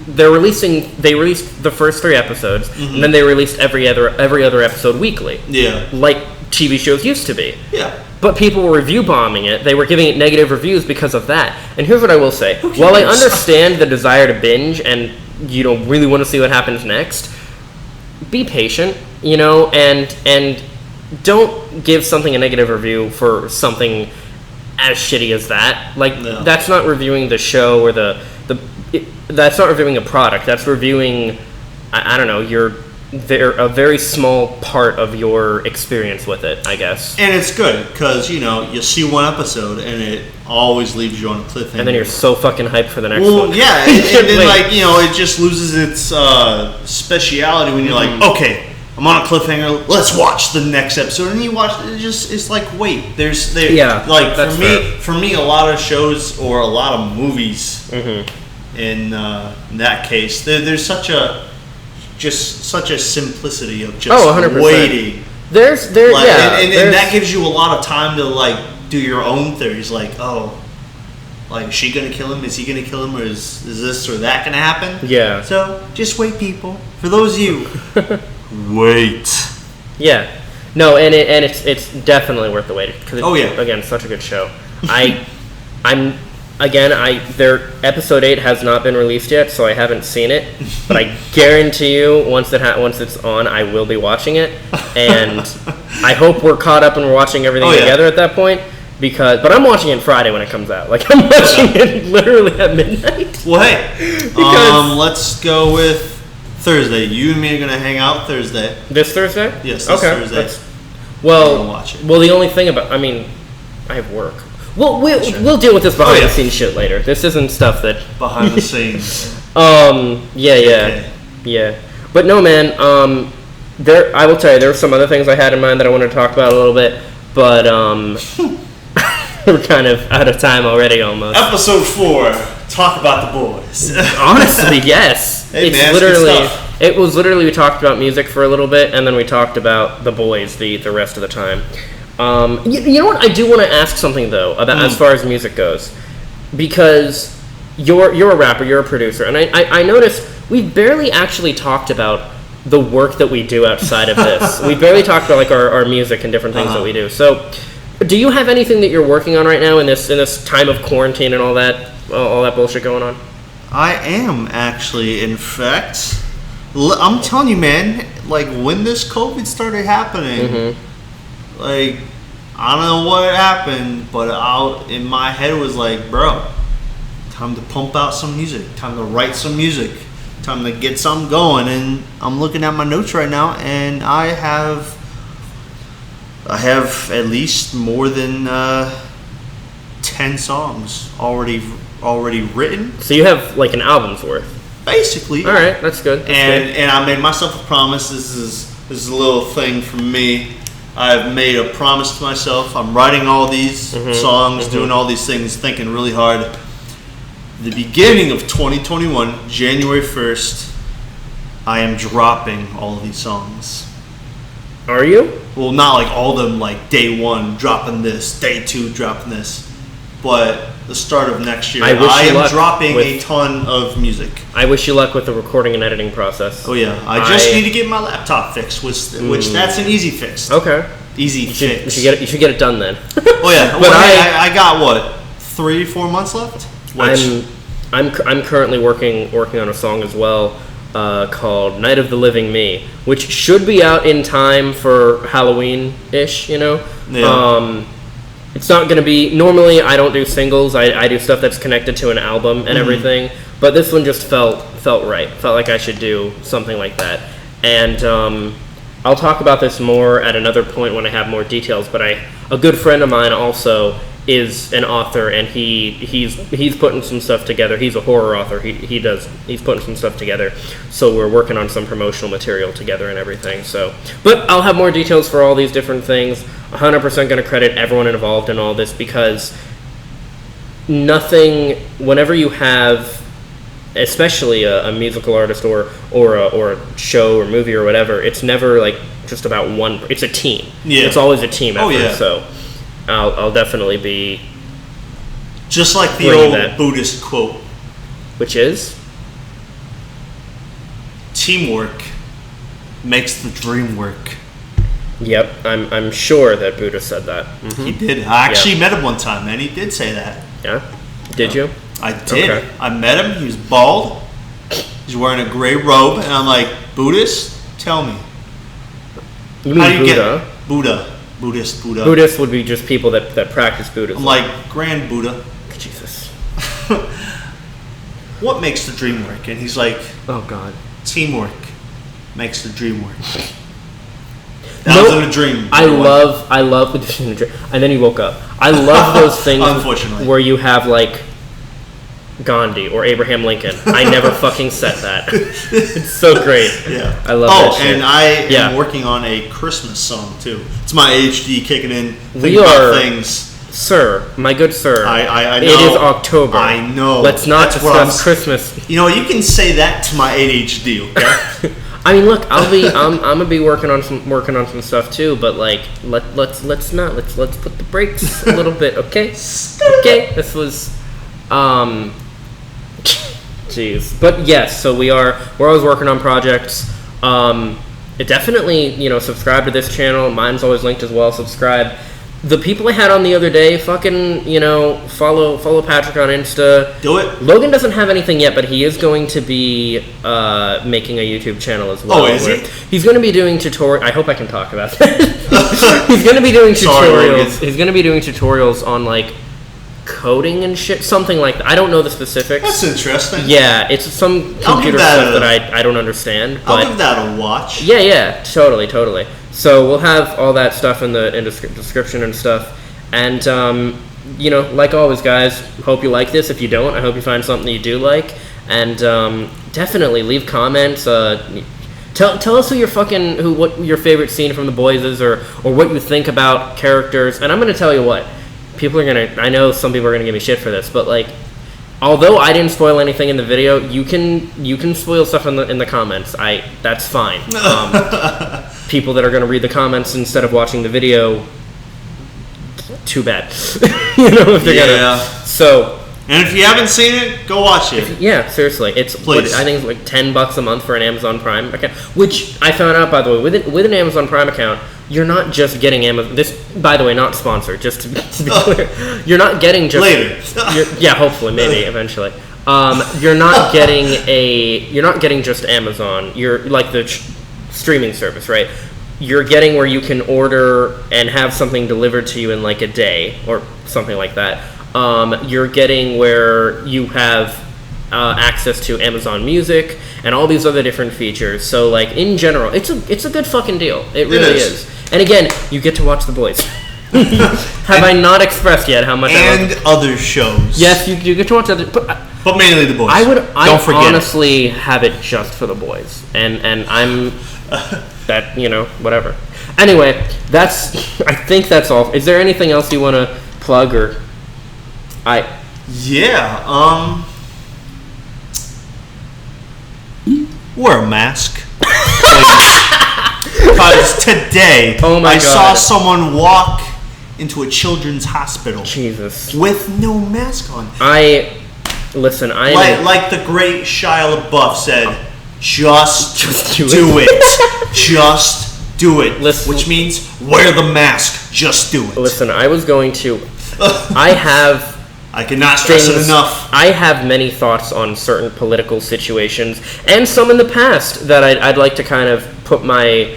they released the first 3 episodes, and then they released every other episode weekly. Yeah. Like TV shows used to be. Yeah. But people were review bombing it. They were giving it negative reviews because of that. And here's what I will say. While I understand the desire to binge and really want to see what happens next, be patient, and don't give something a negative review for something as shitty as that. That's not reviewing the show or that's not reviewing a product. That's reviewing, I don't know, a very small part of your experience with it, I guess. And it's good because you see one episode and it always leaves you on a cliffhanger, and then you're so fucking hyped for the next one. Yeah, and then it just loses its speciality when you're like, okay, I'm on a cliffhanger, let's watch the next episode, and you watch it's like, wait, for me a lot of shows or a lot of movies in that case there's such a simplicity of just 100%. waiting. And that gives you a lot of time to do your own theories. Is she gonna kill him? Is he gonna kill him? Or is this or that gonna happen? Yeah. So just wait, people. For those of you, wait. Yeah. No, and it's definitely worth the wait. Again, such a good show. Their episode 8 has not been released yet, so I haven't seen it. But I guarantee you, once it's on, I will be watching it, and I hope we're caught up and we're watching everything together at that point. But I'm watching it Friday when it comes out. I'm watching it literally at midnight. Well, hey, let's go with Thursday. You and me are gonna hang out Thursday. This Thursday? Yes. This Thursday. Watch it. Well, the only thing I have work. We'll deal with this behind the scenes shit later. This isn't stuff that behind the scenes. Yeah. But no, man. I will tell you, there were some other things I had in mind that I wanted to talk about a little bit, but we're kind of out of time already, almost. Episode 4. Talk about the boys. Honestly, yes. Hey, it's man, literally. It was literally we talked about music for a little bit, and then we talked about the boys the rest of the time. You know what? I do want to ask something though about as far as music goes, because you're a rapper, you're a producer, and I noticed we barely actually talked about the work that we do outside of this. We barely talked about our music and different things that we do. So, do you have anything that you're working on right now in this time of quarantine and all that bullshit going on? I am actually. In fact, I'm telling you, man. When this COVID started happening. I don't know what happened, but out in my head it was bro, time to pump out some music, time to write some music, time to get something going. And I'm looking at my notes right now, and I have at least more than 10 songs already written. So you have an album's worth, basically. All right, that's good. And I made myself a promise. This is a little thing from me. I've made a promise to myself. I'm writing all these songs, doing all these things, thinking really hard. The beginning of 2021, January 1st, I am dropping all of these songs. Are you? Well, not all of them day 1, dropping this, day 2, dropping this. But the start of next year, I am dropping a ton of music. I wish you luck with the recording and editing process. Oh yeah, I just need to get my laptop fixed, which that's an easy fix. Okay. Easy fix. You should get it done then. Oh yeah, but I got 3-4 months left. I'm currently working on a song as well called "Night of the Living Me," which should be out in time for Halloween-ish. Yeah. It's not going to be... Normally, I don't do singles. I do stuff that's connected to an album and everything. But this one just felt right. Felt like I should do something like that. And I'll talk about this more at another point when I have more details. But a good friend of mine also is an author, and he's putting some stuff together. He's a horror author. He's putting some stuff together. So we're working on some promotional material together and everything. So, but I'll have more details for all these different things. 100% going to credit everyone involved in all this, because nothing. Whenever you have, especially a musical artist or a show or movie or whatever, it's never like just about one. It's a team. Yeah. It's always a team effort. Oh, yeah. So I'll definitely be. Just like the Bring old that. Buddhist quote, Which is? teamwork makes the dream work. Yep, I'm sure that Buddha said that. He did. I actually met him one time, and he did say that. Yeah? Did you? I did. Okay. I met him. He was bald. He's wearing a gray robe, and I'm like, Buddhist? Tell me. You mean How do you Buddha? get Buddha? Buddhist, Buddha. Buddhists would be just people that practice Buddhism. I'm like, Grand Buddha, Jesus. what makes the dream work? And he's like, Oh, God. teamwork makes the dream work. That was in a dream. I love, and then he woke up. I love those things Unfortunately. where you have, like, Gandhi or Abraham Lincoln. I never fucking said that. It's so great. Yeah. I love that shit. And I am Yeah. working on a Christmas song, too. It's my ADHD kicking in. We Thinking about are- things. Sir, my good sir. I It know. is October. I know. Let's not That's what discuss Christmas. You know, you can say that to my ADHD, okay? I mean, look, I'm gonna be working on some stuff too, but like, let's put the brakes a little bit, okay? Okay, this was, jeez, but yes, so we're always working on projects. Definitely, subscribe to this channel. Mine's always linked as well. Subscribe. The people I had on the other day, fucking, follow Patrick on Insta. Do it. Logan doesn't have anything yet, but he is going to be making a YouTube channel as well. Oh, is he? He's going to be doing tutorials. I hope I can talk about that. He's going to be doing Sorry, tutorials. Logan. He's going to be doing tutorials on like coding and shit, something like that. I don't know the specifics. That's interesting. Yeah, it's some I'll computer give that stuff a- that I don't understand. I'll But give that a watch. yeah, totally. So we'll have all that stuff in the description and stuff. And, like always, guys, hope you like this. If you don't, I hope you find something you do like. And definitely leave comments. Tell us what your favorite scene from The Boys is, or what you think about characters. And I'm going to tell you what. I know some people are going to give me shit for this, but like, although I didn't spoil anything in the video, you can spoil stuff in the comments. That's fine. People that are going to read the comments instead of watching the video, too bad. If they're Yeah. gonna. So And if you haven't seen it, go watch it. yeah, seriously, it's Please. I think it's like $10 a month for an Amazon Prime account. Which I found out, by the way, with an Amazon Prime account, you're not just getting Amazon. This, by the way, not sponsored. Just to be clear, you're not getting just Later. yeah, hopefully, maybe eventually. You're not getting just Amazon. You're like the streaming service, right? You're getting where you can order and have something delivered to you in like a day or something like that. You're getting where you have access to Amazon Music and all these other different features. So like in general, it's a good fucking deal. It really is. And again, you get to watch The Boys. Have I not expressed yet how much I love And other shows. Yes, you get to watch other. But mainly The Boys. I forget it. honestly have it just for The Boys, and I'm that whatever. Anyway, I think that's all. Is there anything else you want to plug or? Yeah. Wear a mask. Because today, Oh my I saw God. someone walk into a children's hospital Jesus. with no mask on. Listen. Like the great Shia LaBeouf said, just do do it. Just do it. Listen. Which means wear the mask. Just do it. Listen. I was going to. I cannot stress it things- enough. I have many thoughts on certain political situations, and some in the past that I'd like to kind of put my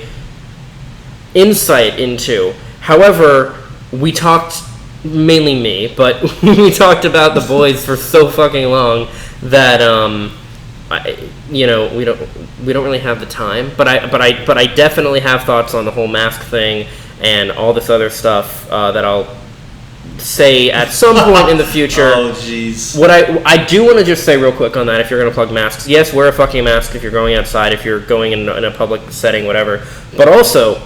insight into. However, we talked, mainly me, but we talked about The Boys for so fucking long that we don't really have the time. But I definitely have thoughts on the whole mask thing and all this other stuff that I'll say at some point in the future. Oh, jeez. What I do want to just say real quick on that, if you're going to plug masks, yes, wear a fucking mask if you're going outside, if you're going in a public setting, whatever. But also,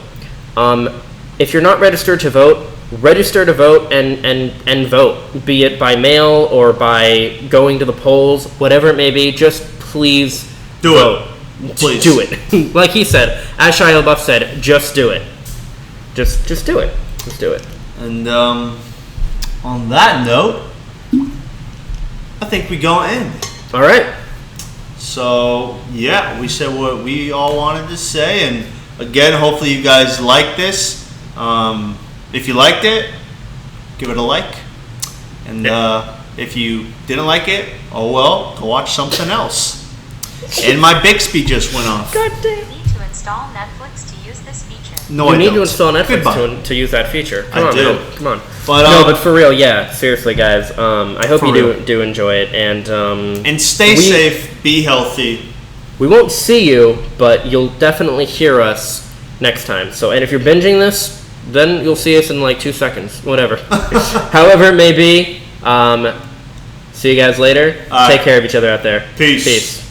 if you're not registered to vote, register to vote and vote, be it by mail or by going to the polls, whatever it may be. Just please vote. Please do it. Like he said, as Shia LaBeouf said, just do it. Just do it. Just do it. And on that note, I think we gonna end. All right. So yeah, we said what we all wanted to say, and again, hopefully you guys like this. If you liked it, give it a like, and if you didn't like it, oh well, go watch something else. And my Bixby just went off. God damn. You need to install Netflix to use this feature. No, You I need don't. to install Netflix Goodbye. to use that feature. I do. Man. Come on. But, no, but for real, yeah. Seriously, guys. I hope For you real. do enjoy it, and And stay safe, be healthy. we won't see you, but you'll definitely hear us next time. So, and if you're binging this, then you'll see us in like 2 seconds, whatever. However it may be. See you guys later. All right. Take care of each other out there. Peace. Peace.